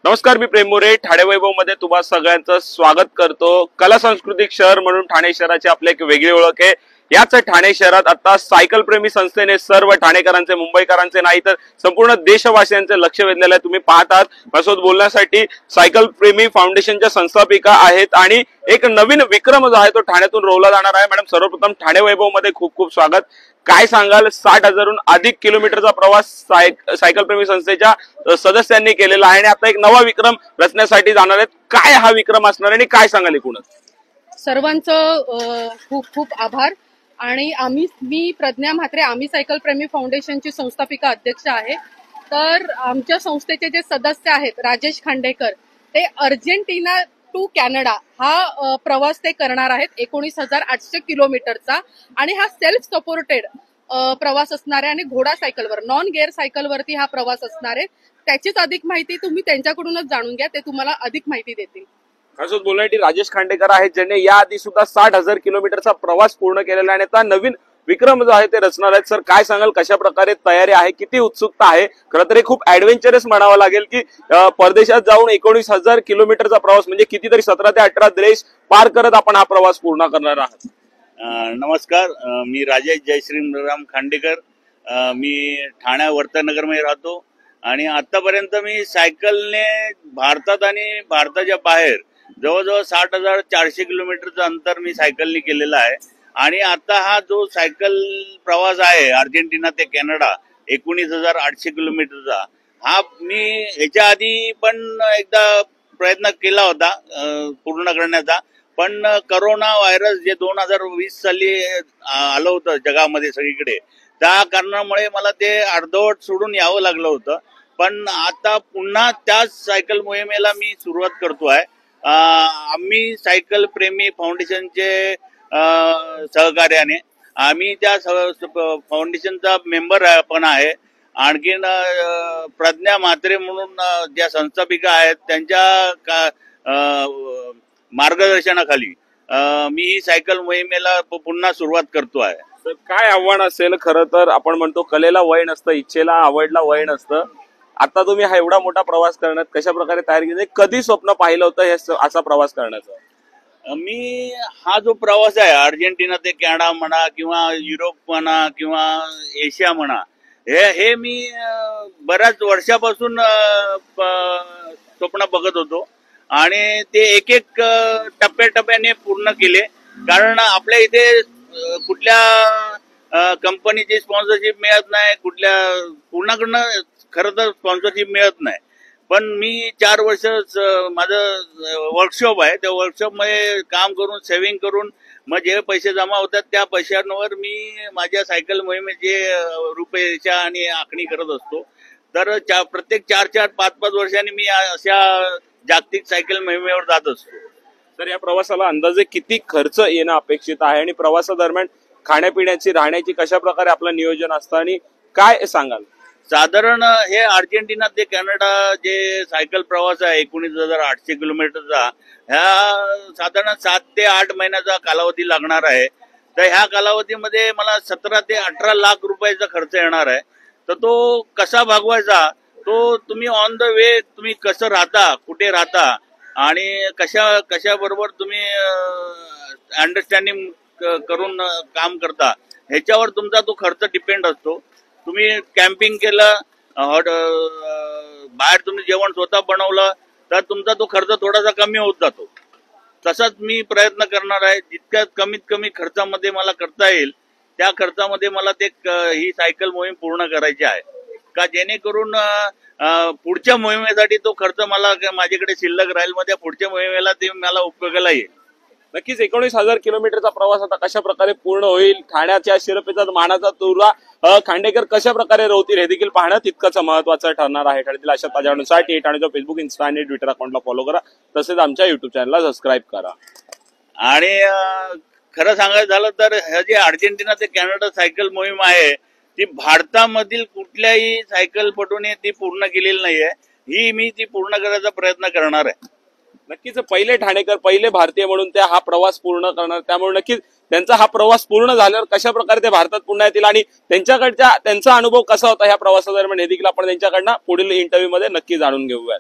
नमस्कार, मी प्रेम मोरे ठाणे वैभव मध्ये तुम्हा सगळ्यांचं स्वागत करतो। कला सांस्कृतिक शहर म्हणून ठाणे शहराची आपली एक वेगळी ओळख आहे। याच ठाणे शहरात आता सायकल प्रेमी संस्थेने सर्व ठाणेकरांचे, मुंबईकरांचे नाही तर संपूर्ण देशवासियांचे लक्ष वेधलेले आहे। तुम्ही पाहतात माझ्यासोबत बोलण्यासाठी सायकल प्रेमी फाउंडेशनच्या संस्थापिका आहेत आणि एक नवीन विक्रम जो आहे तो ठाण्यातून रोवला जाणार आहे। मॅडम, सर्वप्रथम ठाणे वैभव मध्ये खूप खूप स्वागत। काय सांगाल, 60,000हून अधिक किलोमीटरचा प्रवास सायकल प्रेमी संस्थेच्या सदस्यांनी केलेला आहे आणि आता एक नवा विक्रम रचण्यासाठी जाणार आहेत। काय हा विक्रम असणार आणि काय सांगाल एकूणच? सर्वांचं खूप खूप आभार। आणि मी प्रज्ञा म्हात्रे, आम्ही सायकल प्रेमी फाउंडेशनची संस्थापिका अध्यक्ष आहे। तर आमच्या संस्थेचे जे सदस्य आहेत राजेश खांडेकर, ते अर्जेंटिना टू कॅनडा हा प्रवास ते करणार आहेत 19,800 किलोमीटरचा। आणि हा सेल्फ सपोर्टेड प्रवास असणार आहे आणि घोडा सायकलवर, नॉन गिअर सायकलवरती हा प्रवास असणार आहे। त्याचीच अधिक माहिती तुम्ही त्यांच्याकडूनच जाणून घ्या, ते तुम्हाला अधिक माहिती देतील। असंच बोलण्यासाठी राजेश खांडेकर आहेत, ज्यांनी याआधी सुद्धा 60,000 किलोमीटरचा प्रवास पूर्ण केलेला आहे आणि आता नवीन विक्रम जो आहे ते रचणार आहेत। सर, काय सांगाल, कशा प्रकारे तयारी आहे, किती उत्सुकता आहे? खरं तर हे खूप ऍडव्हेंचरस म्हणावं लागेल की परदेशात जाऊन 19,000 किलोमीटरचा प्रवास म्हणजे कितीतरी 17 ते 18 देश पार करत आपण हा प्रवास पूर्ण करणार आहात। नमस्कार, मी राजेश जयश्रीराम खांडेकर। मी ठाणे वर्तनगरमध्ये राहतो आणि आतापर्यंत मी सायकलने भारतात आणि भारताच्या बाहेर जवळजवळ 60,400 किलोमीटरचं अंतर मी सायकलने केलेलं आहे। आणि आता हा जो सायकल प्रवास आहे अर्जेंटिना ते कॅनडा 19,800 किलोमीटरचा, हा मी ह्याच्या आधी पण एकदा प्रयत्न केला होता पूर्ण करण्याचा, पण करोना व्हायरस जे 2020 साली आलं होतं जगामध्ये सगळीकडे, त्या कारणामुळे मला ते अर्धवट सोडून यावं लागलं होतं। पण आता पुन्हा त्याच सायकल मोहिमेला मी सुरुवात करतोय। आम्ही सायकल प्रेमी फाउंडेशनचे सहकार्याने आम्ही त्या फाउंडेशनचा मेंबर पण आहे। आणखीन प्रज्ञा म्हात्रे म्हणून ज्या संस्थापिका आहेत त्यांच्या मार्गदर्शनाखाली मी ही सायकल मोहिमेला पुन्हा सुरुवात करतो आहे। काय आव्हान असेल? खरं तर आपण म्हणतो कलेला वय नसतं, इच्छेला आवडला वय नसतं। आता तुम्ही हा एवढा मोठा प्रवास करण्यात कशा प्रकारे तयारी केली? कधी स्वप्न पाहिलं होतं हे असा प्रवास करण्याचं? मी हा जो प्रवास आहे अर्जेंटिना ते कॅनडा म्हणा किंवा युरोप म्हणा किंवा एशिया म्हणा, हे मी बऱ्याच वर्षापासून स्वप्न बघत होतो आणि ते एक एक टप्प्याटप्प्याने पूर्ण केले। कारण आपल्या इथे कुठल्या कंपनीची स्पॉन्सरशिप मिळत नाही, कुणाकडनं खरं तर स्पॉन्सरशिप मिळत नाही। पण मी 4 वर्ष माझं वर्कशॉप आहे, त्या वर्कशॉपमध्ये काम करून, सेव्हिंग करून मग जे पैसे जमा होतात त्या पैशांवर मी माझ्या सायकल मोहिमेचे रूपरेषा आणि आखणी करत असतो। तर प्रत्येक 4-4, 5-5 वर्षांनी मी अशा जागतिक सायकल मोहिमेवर जात असतो। तर या प्रवासाला अंदाजे किती खर्च येणं अपेक्षित आहे आणि प्रवासादरम्यान खाण्यापिण्याची, राहण्याची कशा प्रकारे आपलं नियोजन असतं आणि काय सांगाल? साधारण हे अर्जेंटिना ते कॅनडा जे सायकल प्रवास आहे 19,800 किलोमीटरचा, ह्या साधारण 7 ते 8 महिन्याचा कालावधी लागणार आहे। तर ह्या कालावधीमध्ये मला 17 ते 18 लाख रुपयाचा खर्च येणार आहे। तर तो कसा भागवायचा, तो तुम्ही ऑन द वे तुम्ही कसं राहता, कुठे राहता आणि कशा बरोबर तुम्ही अंडरस्टँडिंग करून काम करता, ह्याच्यावर तुमचा तो खर्च डिपेंड असतो। तुम्ही कॅम्पिंग केलं, बाहेर तुम्ही जेवण स्वतः बनवलं तर तुमचा तो खर्च थोडासा कमी होत जातो। तसाच मी प्रयत्न करणार आहे, जितक्या कमीत कमी खर्चामध्ये मला करता येईल त्या खर्चामध्ये मला ही सायकल मोहीम पूर्ण करायची आहे, का जेणेकरून पुढच्या मोहिमेसाठी तो खर्च मला माझ्याकडे शिल्लक राहील, मग त्या पुढच्या मोहिमेला ते मला उपयोगाला येईल। नक्कीच 19,000 किलोमीटरचा प्रवास आता कशा प्रकारे पूर्ण होईल, ठाण्याच्या शिरपेचा मानाचा तुरा खांडेकर कशा प्रकारे रोवतील हे देखील पाहणं तितकंच महत्वाचं ठरणार आहे। ठाण्यातील अशा ताज्या घडामोडींसाठी ठाण्याच्या फेसबुक, इन्स्टा आणि ट्विटर अकाउंटला फॉलो करा, तसेच आमच्या युट्यूब चॅनलला सबस्क्राईब करा। आणि खरं सांगायचं झालं तर हे जे अर्जेंटिना ते कॅनडा सायकल मोहीम आहे ती भारतामधील कुठल्याही सायकलपटूने ती पूर्ण केलेली नाहीये, ही मी ती पूर्ण करायचा प्रयत्न करणार आहे। नक्कीच पहिले ठाणेकर, पहिले भारतीय म्हणून ते हा प्रवास पूर्ण करणार, त्यामुळे नक्कीच त्यांचा हा प्रवास पूर्ण झाल्यावर कशा प्रकारे ते भारतात पुन्हा येतील आणि त्यांचा अनुभव कसा होता ह्या प्रवासादरम्यान हे देखील आपण त्यांच्याकडनं पुढील इंटरव्ह्यू मध्ये नक्की जाणून घेऊयात।